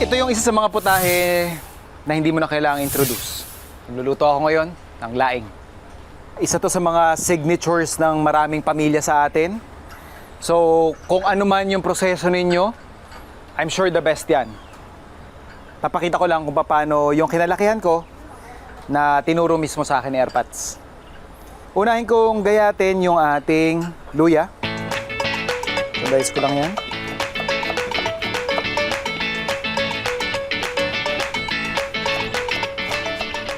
Ito yung isa sa mga putahe na hindi mo na kailangang introduce. Nagluluto ako ngayon ng laing. Isa to sa mga signatures ng maraming pamilya sa atin. So, kung ano man yung proseso ninyo, I'm sure the best yan. Papakita ko lang kung paano yung kinalakihan ko na tinuro mismo sa akin ni Airpods. Unahin kong gayatin yung ating luya. So, guys ko lang yan.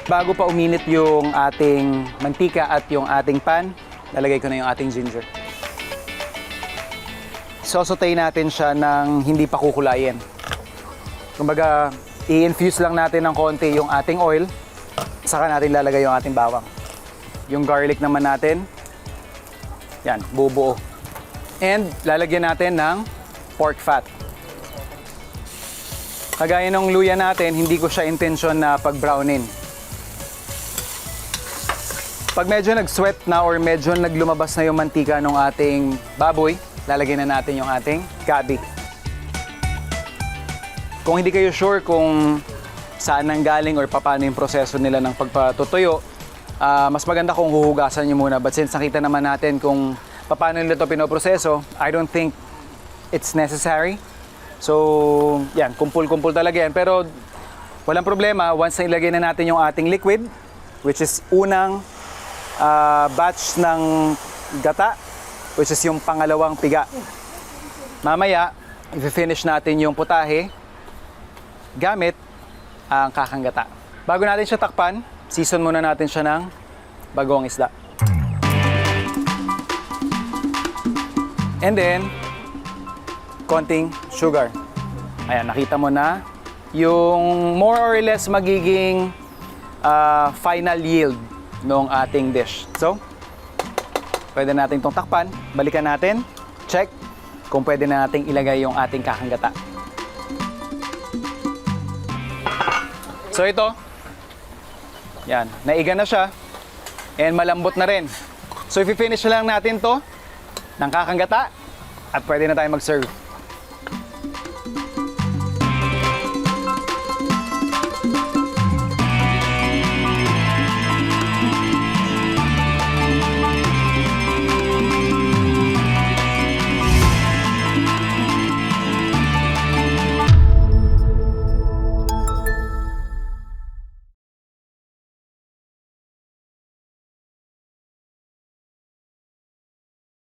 Bago pa uminit yung ating mantika at yung ating pan, lalagay ko na yung ating ginger. Sosotay natin siya ng hindi pa kukulayin. Kumbaga, i-infuse lang natin ng konti yung ating oil, saka natin lalagay yung ating bawang. Yung garlic naman natin, yan, bubuo. And lalagyan natin ng pork fat. Kagaya ng luya natin, hindi ko siya intensyon na pag-brownin. Pag medyo nag-sweat na or medyo naglumabas na yung mantika ng ating baboy, lalagyan na natin yung ating gabi. Kung hindi kayo sure kung saan nanggaling or paano yung proseso nila ng pagpatutuyo, mas maganda kung huhugasan nyo muna. But since nakita naman natin kung paano nila ito pinoproseso, I don't think it's necessary. So, yan, kumpul-kumpul talaga yan. Pero walang problema, once na ilagay na natin yung ating liquid, which is unang batch ng gata, which is yung pangalawang piga. Mamaya, i-finish natin yung putahe gamit ang kakang gata. Bago natin siya takpan, season muna natin siya ng bagoong isda. And then, konting sugar. Ayan, nakita mo na yung more or less magiging final yield ng ating dish. So, pwede natin itong takpan, balikan natin, check kung pwede na nating ilagay yung ating kakang gata. So ito, yan, naiga na siya, and malambot na rin. So i-finish lang natin to ng kakang gata, at pwede na tayo mag-serve.